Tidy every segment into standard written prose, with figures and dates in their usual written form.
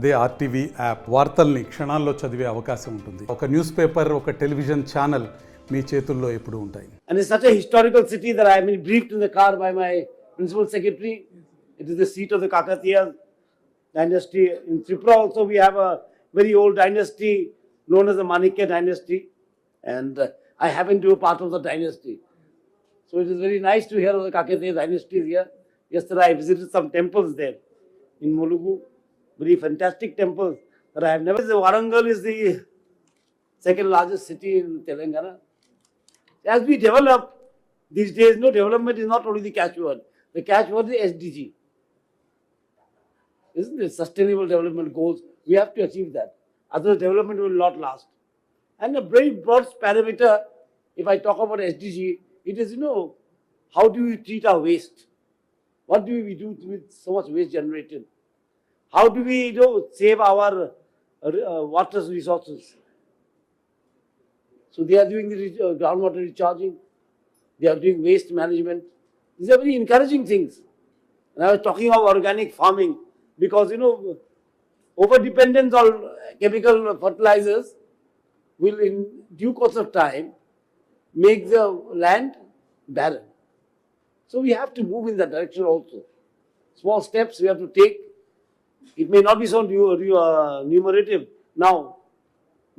అదే RTV app వార్తల్ని క్షణాల్లో చదివే అవకాశం ఉంటుంది. ఒక న్యూస్ పేపర్, ఒక టెలివిజన్ ఛానల్ మీ చేతుల్లో ఎప్పుడూ ఉంటాయి. And it's such a historical city that I have been briefed in the car by my principal secretary. It is the seat of the Kakatiya dynasty. In Tripura also we have a very old dynasty known as the Manikya dynasty, and I happen to be a part of the dynasty. So it is very nice to hear of the Kakatiya dynasty here. Yesterday I visited some temples there in Mulugu. Very fantastic temples that I have never. Warangal is the second largest city in Telangana. As we develop these days, no, development is not only the catchword. The catchword is SDG. Isn't it? Sustainable Development Goals. We have to achieve that. Otherwise, development will not last. And a very broad parameter, if I talk about SDG, it is, how do we treat our waste? What do we do with so much waste generated? How do we, save our water resources? So they are doing the groundwater recharging. They are doing waste management. These are very encouraging things. And I was talking of organic farming because, over-dependence on chemical fertilizers will, in due course of time, make the land barren. So we have to move in that direction also. Small steps we have to take. It may not be so numerative now,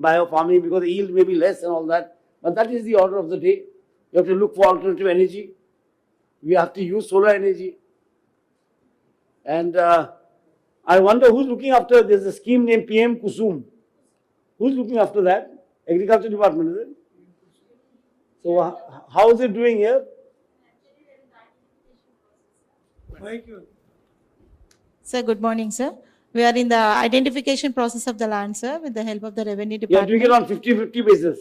biofarming, because the yield may be less and all that. But that is the order of the day. You have to look for alternative energy. We have to use solar energy. And I wonder who's looking after, there's a scheme named PM Kusum. Who's looking after that? Agriculture Department, is it? So how is it doing here? Thank you. Sir, good morning, sir. We are in the identification process of the land, sir, with the help of the revenue You are department. doing it on 50-50 basis.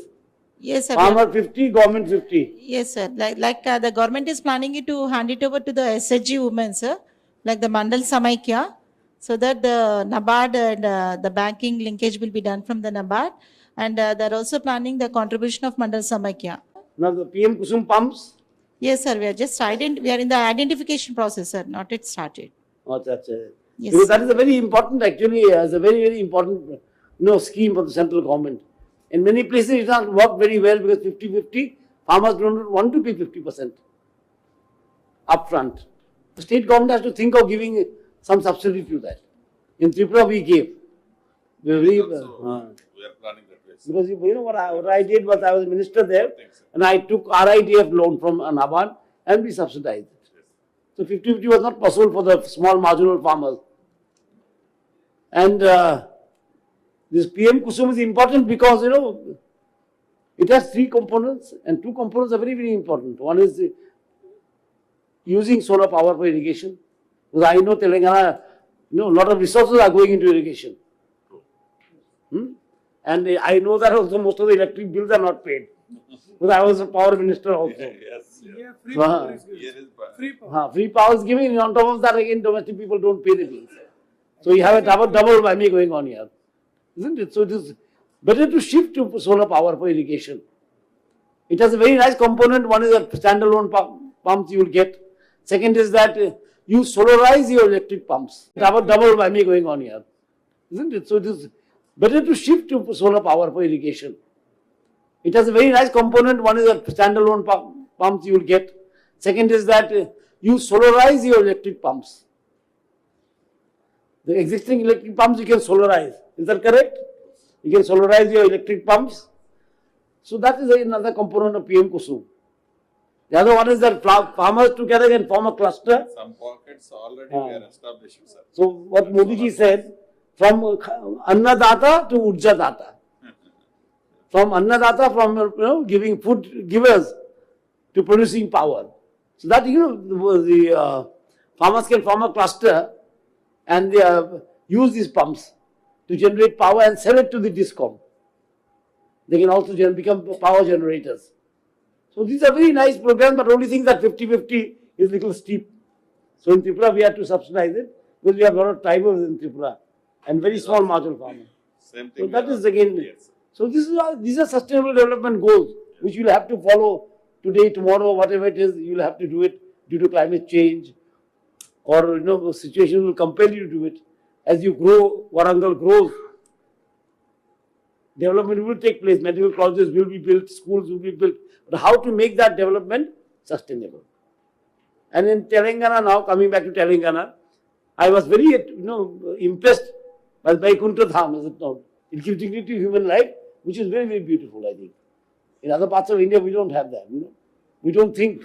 Yes, sir. Farmer 50, government 50. Yes, sir. Like the government is planning it to hand it over to the SHG women, sir, like the Mandal Samaikya, so that the NABARD and the banking linkage will be done from the NABARD, and they're also planning the contribution of Mandal Samaikya. Now the PM Kusum pumps. Yes, sir. We are in the identification process, sir. Not yet started. Oh, that's it. Yes. Because that is a very important, actually, as a very, very important, scheme for the central government. In many places, it has not worked very well because 50-50, farmers don't want to pay 50% upfront. The state government has to think of giving some subsidy to that. In Tripura, we gave. We are planning that way. Because what I did was I was a minister there, and I took RIDF loan from NABARD and we subsidized it. So 50-50 was not possible for the small marginal farmers. And this PM Kusum is important because, it has three components, and two components are very, very important. One is using solar power for irrigation. Because I know Telangana, a lot of resources are going into irrigation. And I know that also most of the electric bills are not paid. Because I was a power minister also. Yes. Yeah, free power is given. Here is Free power. Free power is given. On top of that, again, domestic people don't pay the bills. So you have a double whammy going on here. Isn't it? So it is better to shift to solar power for irrigation. It has a very nice component. One is a standalone pumps you will get. Second is that you solarize your electric pumps. Double whammy going on here. Isn't it? So it is better to shift to solar power for irrigation. It has a very nice component. One is a standalone pumps you will get. Second is that you solarize your electric pumps. The existing electric pumps you can solarize. Is that correct? You can solarize your electric pumps. So that is another component of PM Kusum. The other one is that farmers together can form a cluster. some pockets already we are establishing, sir. So what Modi ji said, from Annadata to Urjadata. From Annadata, from giving food givers to producing power. So that the farmers can form a cluster and they use these pumps to generate power and sell it to the DISCOM. They can also become power generators. So these are very nice programs, but only thing that 50-50 is a little steep. So in Tripura we have to subsidize it because we have a lot of tribals in Tripura and very small marginal farmers. Same thing. So that is again. Yes. So these are sustainable development goals which you will have to follow today, tomorrow, whatever it is. You will have to do it due to climate change, or situation will compel you to do it. as you grow, Warangal grows, development will take place, medical colleges will be built, schools will be built, but how to make that development sustainable? And in Telangana now, coming back to Telangana, I was very, impressed by Vaikuntha Dham, as it known. It gives dignity to human life, which is very, very beautiful, I think. In other parts of India, we don't have that. We don't think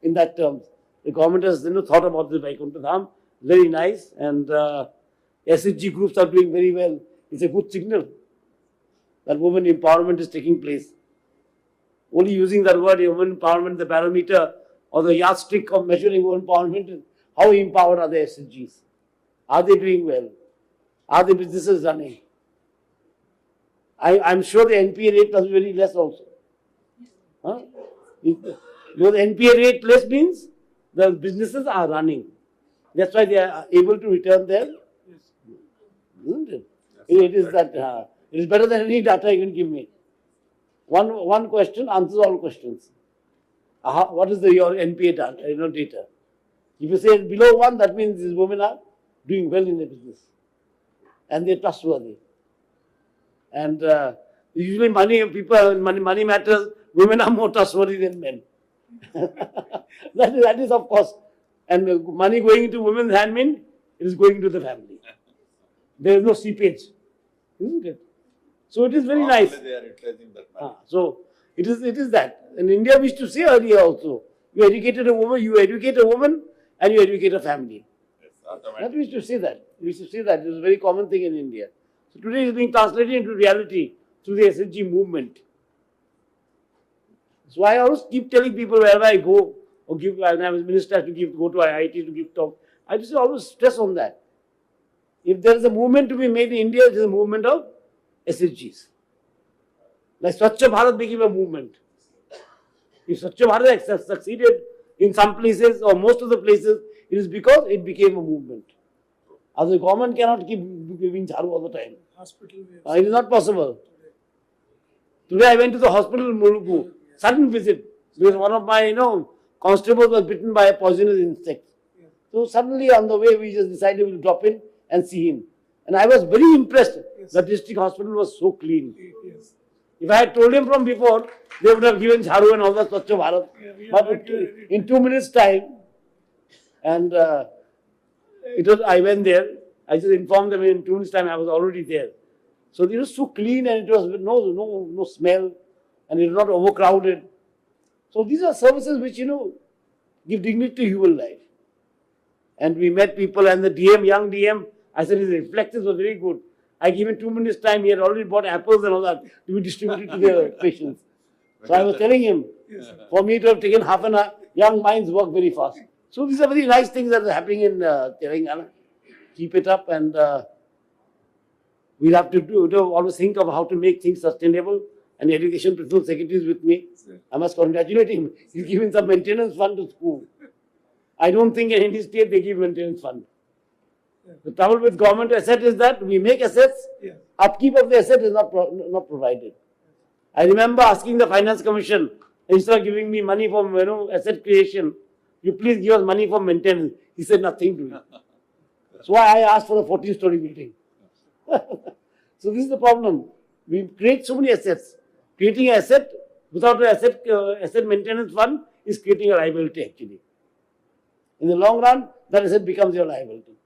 in that terms. The government has, thought about the Vaikuntha Dham, very nice, and SHG groups are doing very well. It's a good signal that women empowerment is taking place. Only using that word, women empowerment, the barometer or the yardstick of measuring women empowerment, how empowered are the SHGs? Are they doing well? Are the businesses running? I'm sure the NPA rate must be very less also. Huh? The NPA rate less means the businesses are running. That's why they are able to return their. Isn't it? It is that. It is better than any data you can give me. One question answers all questions. What is your NPA data? If you say below 1, that means these women are doing well in their business and they're trustworthy. And usually money matters, women are more trustworthy than men. that is of course. And money going into women's hand means it is going into the family. There is no seepage, isn't it? So it is very nice. They are utilizing that money. So it is that. In India, we used to say earlier also, you educate a woman and you educate a family. Yes, automatically. That we used to say that. We used to say that. It is a very common thing in India. So today it is being translated into reality through the SHG movement. So I always keep telling people wherever I go, or when I was minister, go to IIT to give talk, I just always stress on that. If there is a movement to be made in India, it is a movement of SHGs. Like Swachh Bharat became a movement. If Swachh Bharat has succeeded in some places or most of the places, it is because it became a movement. As the government cannot keep giving charu all the time. Hospital. It is not possible. Today I went to the hospital in Mulugu, sudden visit, because one of my constables was bitten by a poisonous insect. So suddenly on the way we just decided we'll drop in and see him. And I was very impressed. The district hospital was so clean. Yes. If I had told him from before, they would have given Charu and all the Swachh Bharat. But in 2 minutes time, and I went there, I just informed them in 2 minutes time I was already there. So it was so clean and it was no smell and it was not overcrowded. So these are services which, give dignity to human life. And we met people and the DM, young DM, I said his reflexes were very good. I gave him 2 minutes time, he had already bought apples and all that to be distributed to the patients. So I was telling him, for me to have taken half an hour, young minds work very fast. So these are very nice things that are happening in Telangana. Keep it up and we'll have to always think of how to make things sustainable. And the Education Principal Secretary is with me. I must congratulate him. He's given some maintenance fund to school. I don't think in any state they give maintenance fund. The trouble with government asset is that we make assets, upkeep of the asset is not provided. I remember asking the Finance Commission, instead of giving me money for asset creation, you please give us money for maintenance. He said nothing to me. That's why I asked for a 14-story building. So this is the problem. We create so many assets. Creating an asset without an asset maintenance fund is creating a liability actually. In the long run, that asset becomes your liability.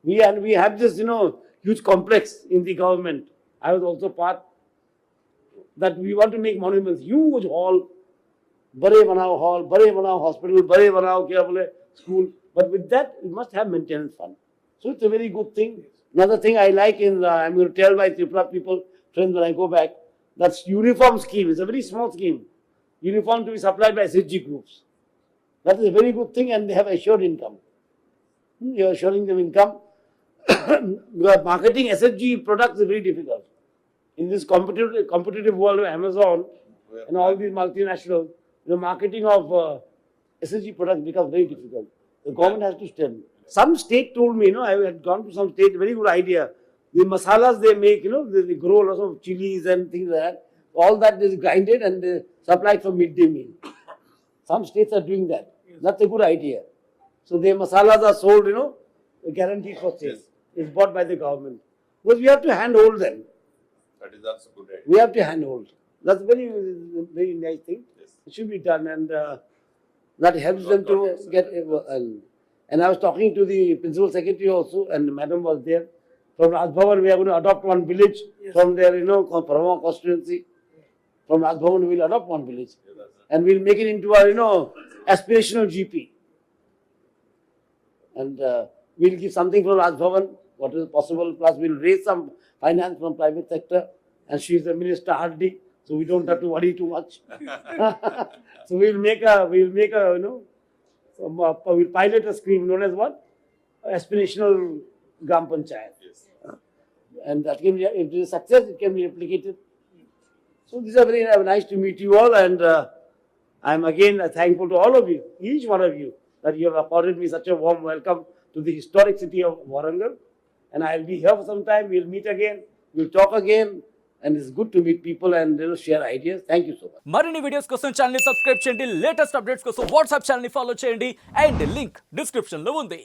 We have this, huge complex in the government. I was also part that we want to make monuments, huge hall, bade banao hall, bade banao hospital, bade banao kya bole school. But with that, we must have maintenance fund. So it's a very good thing. Another thing I like in, I'm going to tell my Tripura people, friends, when I go back, that's uniform scheme. It's a very small scheme. Uniform to be supplied by SHG groups. That is a very good thing and they have assured income. You are assuring them income. Marketing SHG products is very difficult. In this competitive world of Amazon and all these multinationals, the marketing of SHG products becomes very difficult. The government has to stand. Some state told me, I had gone to some state, very good idea. The masalas they make, they grow lots of chilies and things like that. All that is grinded and they supplied for midday meal. Some states are doing that. That's a good idea. So their masalas are sold, guaranteed for sale. is bought by the government. Because we have to handhold them. That is also good idea. We have to handhold. That's very, very nice thing. Yes. It should be done, and that helps them to get. And I was talking to the principal secretary also, and madam was there. From Rajbhavan, we are going to adopt one village from their, Varma constituency. From Rajbhavan, we will adopt one village, and we'll make it into a, aspirational GP. And we'll give something from Rajbhavan, what is possible. Plus, we'll raise some finance from private sector, and she is the minister hardly, so we don't have to worry too much. So we'll pilot a scheme known as what? Aspirational Gram Panchayat. Yes. And that can be, if it is a success, it can be replicated. So these are very nice to meet you all, and I'm again thankful to all of you, each one of you, that you have accorded me such a warm welcome to the historic city of Warangal. And I'll be here for some time. We'll meet again. We'll talk again. And it's good to meet people and share ideas. Thank you so much. మరిన్ని videos కోసం channel ని subscribe చేయండి, latest updates కోసం WhatsApp channel ని follow చేయండి and link description లో ఉంది.